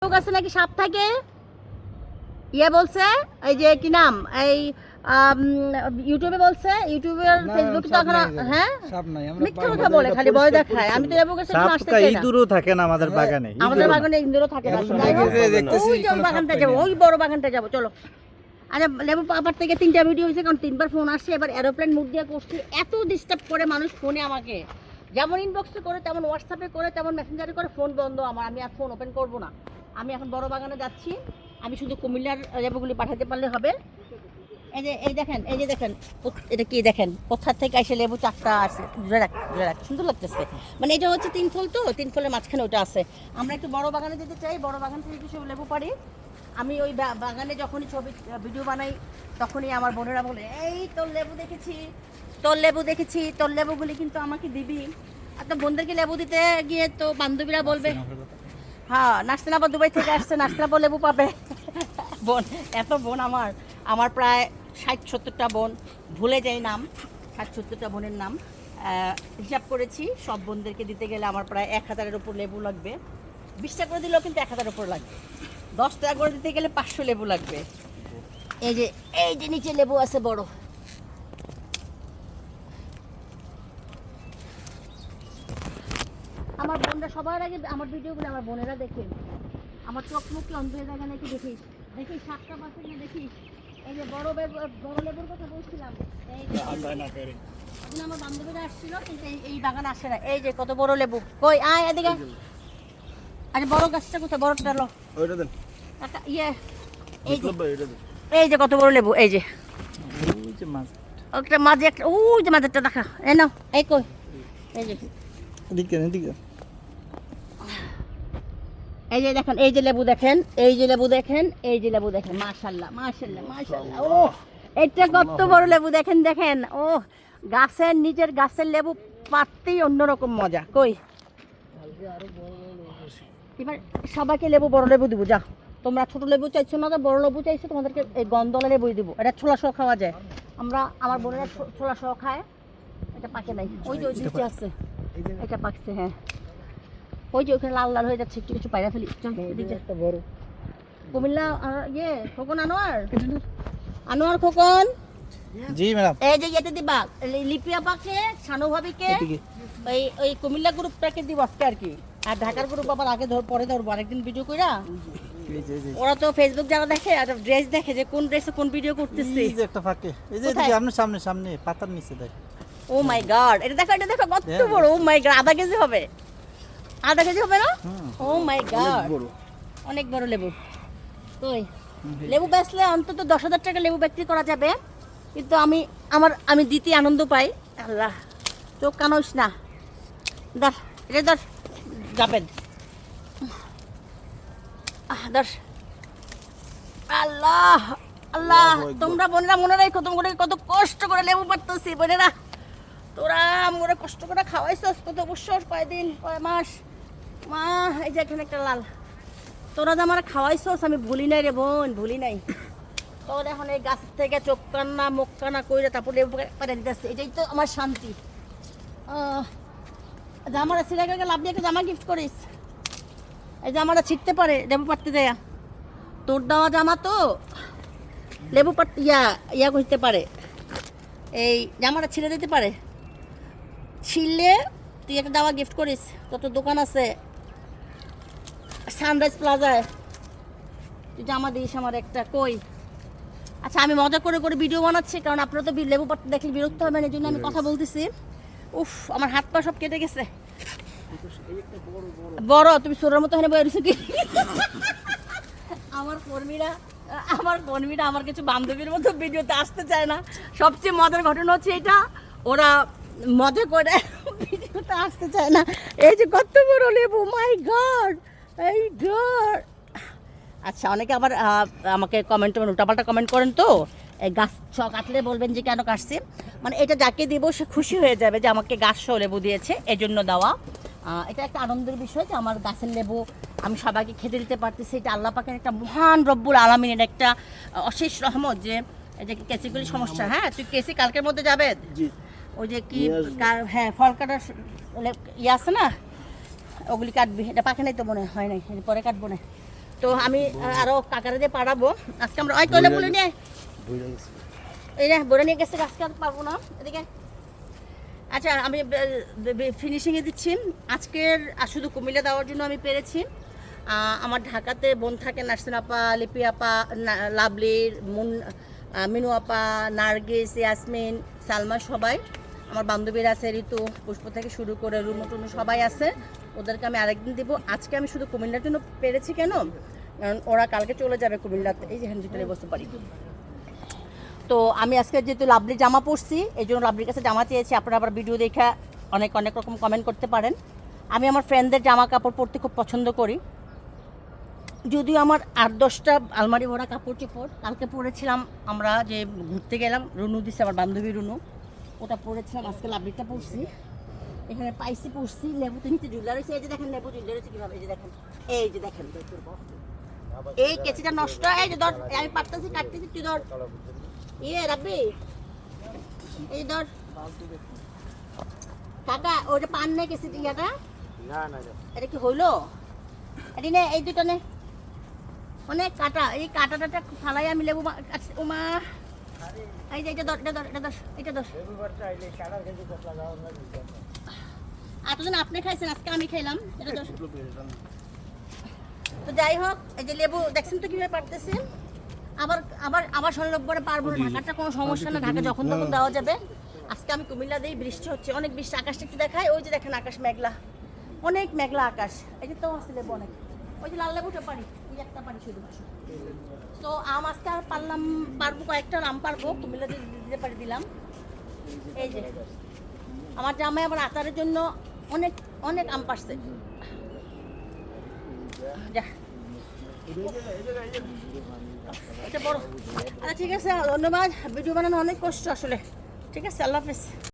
লোক আছে নাকি সাপ থাকে ইয়ে বলছে এই যে কি নাম এই ইউটিউবে বলছে ইউটিউবে আর ফেসবুকে তো এখন হ্যাঁ সাপ নাই আমরা মিথ্যা কথা বলে খালি ভয় দেখায় আমি তো লেবু গাছে আসতে চাই না ইঁদুরও থাকে না আমাদের বাগানে ইঁদুরও থাকে না ওই যে বাগানটা যাব ওই বড় বাগানটা যাব চলো আরে লেবু পাপার থেকে 3টা ভিডিও হয়েছে কারণ 3বার ফোন আসছে এবার এরোপ্লেন মুড দিয়ে করছি এত ডিস্টার্ব করে মানুষ ফোনে আমাকে যেমন ইনবক্সে করে তেমন হোয়াটসঅ্যাপে করে তেমন মেসেঞ্জারে করে ফোন বন্ধ আমার আমি আর ফোন ওপেন করব না আমি এখন বড় বাগানে যাচ্ছি আমি শুধু কুমিল্লার লেবুগুলি পাঠাতে পারলে হবে এই দেখেন এটা কি দেখেন কোথা থেকে এসে লেবু চারটা আছে জুড়ে রাখ সুন্দর লাগতেছে মানে এটা হচ্ছে 3 ফল তো 3 ফলের মাঝখানে ওটা আছে আমরা একটু বড় বাগানে যেতে চাই বড় বাগান থেকে কিছু লেবু পারি আমি ওই বাগানে যখনই ছবি ভিডিও বানাই তখনই আমার বোনেরা বলে এই তোর লেবু দেখেছি তোর লেবুগুলি কিন্তু আমাকে দিবি আর তো বোনদেরকে লেবু দিতে গিয়ে তো বান্ধবীরা বলবে হ্যাঁ নাসনাবা দুবাই থেকে আসছে নাসনাবা লেবু পাবে বোন এত বোন আমার প্রায় 60-70টা বোন ভুলে যাই নাম 60-70টা বোনের নাম হিসাব করেছি সব বোনদেরকে দিতে গেলে আমার প্রায় 1000-এর উপর লেবু লাগবে 20টা করে দিলেও কিন্তু 1000-এর উপর লাগবে 10 টাকা করে দিতে গেলে 500 লেবু লাগবে এই যে নিচে লেবু আছে বড় আমার বোনরা সবার আগে আমার ভিডিওগুলো আমার বোনেরা দেখে আমার চোখ মুখ কি অন্ধ হয়ে যায় নাকি দেখিস সাতটা পাশে না দেখিস এই যে বড় লেবুর কথা বলছিলাম এখন আমার বান্ধবীরা আসছিল কিন্তু এই বাগানে আসে না এই যে কত বড় লেবু কই আয় এদিকে আরে বড় গাছটা কোথায় বড়টা লো ওইটা দেন ইয়ে এই যে কত বড় লেবু এই যে ওই যে মাছ একটা মাঝে একটা ওই যে মাঝেরটা দেখা এই নাও এই কই এই যে এদিকে এই যে দেখেন এই যে লেবু দেখেন মাশাআল্লাহ ও এটা কত বড় লেবু দেখেন ও গাছের নিচের গাছের লেবু পাততেই অন্যরকম মজা কই এবার সবাইকে বড় লেবু দিব যা তোমরা ছোট লেবু চাইছো না বড় লেবু চাইছো তোমাদেরকে এই গন্ধলা লেবুই দিব এটা ছোলা সহ খাওয়া যায় আমার বোনেরা ছোলা সহ খায় এটা পাকে নাই ওই যে নিচে আছে এটা পাকছে হ্যাঁ ওই যে ওখানে লাল হয়ে যাচ্ছে একটু কিছু পায়রা ফেলি কুমিল্লা খোকন আনোয়ার খোকন জি ম্যাডাম এই যে ইয়েতে দিবা লিপিয়া পাকে শানু ভাবিকে ওই কুমিল্লা গ্রুপটাকে দিব আজকে আর কি আর ঢাকার গ্রুপ আবার আগে পরে ধরবো আরেকদিন ভিডিও কইরা ওরা তো ফেসবুক যারা দেখে আর ড্রেস দেখে যে কোন ড্রেসে কোন ভিডিও করতেছি এই যে একটা ফাঁকে এই যে এদিকে আপনার সামনে পাতার নিচে দেখ ও মাই গড এটা দেখো কত বড় ও মাই গড আধা কেজি হবে না ও মাই গড অনেক বড় লেবু কই লেবু বেচলে অন্তত 10,000 টাকা লেবু বিক্রি করা যাবে কিন্তু আমি দিতে আনন্দ পাই আল্লাহ চোখ কানোস না ধর যাবেন আল্লাহ তোমরা বোনেরা মনে রাখো তোমরা কত কষ্ট করে লেবু পাড়তেছি বোনেরা তোরা মোরে কষ্ট করে খাওয়াইছস কত বছর কয়দিন কয় মাস মা এই যে এখানে একটা লাল তোরা যে আমার খাওয়াইছস আমি ভুলি নাই রে বোন ভুলি নাই তোর এখন এই গাছ থেকে চোখ কান্না মুখ কান্না কইরে তারপর লেবু পাড়ে দিতেছে এটাই তো আমার শান্তি জামাটা ছিঁড়ে গেলে লাভ দিয়ে একটা জামা গিফট করিস এই জামাটা ছিঁড়তে পারে লেবু পাড়তে যায় তোর দেওয়া জামা তো লেবু পাড়তে ইয়া করতে পারে এই জামাটা ছিঁড়ে দিতে পারে ছিঁড়লে তুই একটা জামা গিফট করিস কত দোকান আছে সানরাইজ প্লাজায় তুই জামা দিস আমার একটা কই আচ্ছা আমি মজা করে ভিডিও বানাচ্ছি কারণ আপনারা তো লেবু পাড়তে দেখলে বিরক্ত হবেন এই জন্য আমি কথা বলতেছি উফ আমার হাত পা সব কেটে গেছে বড় তুমি সোরের মতো হেনে বইরেছো কি আমার কর্মীরা আমার কিছু বান্ধবীর মতো ভিডিওতে আসতে চায় না সবচেয়ে মজার ঘটনা হচ্ছে এটা ওরা মজা করে ভিডিওতে আসতে চায় না এই যে কত বড় লেবু মাই গড এই গড আচ্ছা অনেকে আবার আমাকে উল্টাপাল্টা কমেন্ট করেন তো এই গাছ কাটলে বলবেন যে কেন কাটছি মানে এটা যাকে দেবো সে খুশি হয়ে যাবে যে আমাকে গাছ সহ লেবু দিয়েছে এজন্য দেওয়া এটা একটা আনন্দের বিষয় যে আমার গাছের লেবু আমি সবাইকে খেতে দিতে পারতেছি এটা আল্লাহ পাকের একটা মহান রব্বুল আলামিনের একটা অশেষ রহমত যে এই যে কেসিগুলি সমস্যা হ্যাঁ তুই কেসি কালকের মধ্যে যাবে ওই যে কি হ্যাঁ ফল কাটার ইয়ে আছে না ওগুলি কাটবি এটা পাকে নাই তো মনে হয় নাই পরে কাটবো না তো আমি আরো কাকারে দিয়ে পাঠাবো আজকে আমরা ওই টয়লেট বলে নিয়ে এই রে বড় নিয়ে গেছে আজকে আর পারবো না এদিকে আচ্ছা আমি ফিনিশিংয়ে দিচ্ছি আজকের শুধু কুমিল্লা দেওয়ার জন্য আমি পেরেছি আমার ঢাকাতে বোন থাকে নার্সিন আপা লিপি আপা লাভলি মিনু আপা নার্গিস ইয়াসমিন সালমা সবাই আমার বান্ধবীরা আছে ঋতু পুষ্প থেকে শুরু করে রুনু টুনু সবাই আছে ওদেরকে আমি আরেকদিন দেবো আজকে আমি শুধু কুমিল্লার জন্য পেরেছি কেন কারণ ওরা কালকে চলে যাবে কুমিল্লাতে এই যে হ্যান্ডিটারে বসতে পারি তো আমি আজকে যেহেতু লাভলি জামা পরছি এই জন্য লাভলির কাছে জামা চেয়েছি আপনারা আবার ভিডিও দেখে অনেক অনেক রকম কমেন্ট করতে পারেন আমি আমার ফ্রেন্ডদের জামা কাপড় পরতে খুব পছন্দ করি যদিও আমার 8-10টা আলমারি ভরা কাপড় চোপড় কালকে পরেছিলাম আমরা যে ঘুরতে গেলাম রুনু দিচ্ছে আমার বান্ধবী রুনু ওটা পরেছিলাম আজকে লাভলিটা পরছি এখানে পাইসি পরছি লেবুতে নিচে ঝুলা রয়েছে এই যে দেখেন লেবু ঝুলে রয়েছে কীভাবে এই যে দেখেন এই কেচিটা নষ্ট এই যে ধর আমি পারতেছি কাটতেছি তুই ধর রাব্বি এই ধর কাকা ওটা পান নেই কেসি ইয়াটা এটা কি হইলো এটি নে এই দুটো নে অনেক কাটা এই কাটাটা ফালাই আমি লেবু ওমা এই যে এটা ধর এটা ধর এতদিন আপনি খাইছেন আজকে আমি খাইলাম এটা ধর তো যাই হোক এই যে লেবু দেখছেন তো কিভাবে পারতেছি আবার আবার আবার 16 নম্বরে পারবো না ঢাকাটা কোনো সমস্যা না ঢাকা যখন তখন দেওয়া যাবে আজকে আমি কুমিল্লা দিয়ে বৃষ্টি হচ্ছে অনেক বৃষ্টি আকাশটা একটু দেখায় ওই যে দেখেন আকাশ মেঘলা অনেক মেঘলা আকাশ এই যে তো আছে লেবু অনেক ওই যে লাল লেবুটা পারি এই একটা পারি শুধু তো আম আজকে আর পারবো কয়েকটা আম পারবো কুমিল্লা দিয়ে দিতে পারি দিলাম এই যে আমার জামাই আবার আচারের জন্য অনেক অনেক আম পারছে যা এটা বড় আচ্ছা ঠিক আছে ধন্যবাদ ভিডিও বানানো অনেক কষ্ট আসলে ঠিক আছে আল্লাহ হাফেজ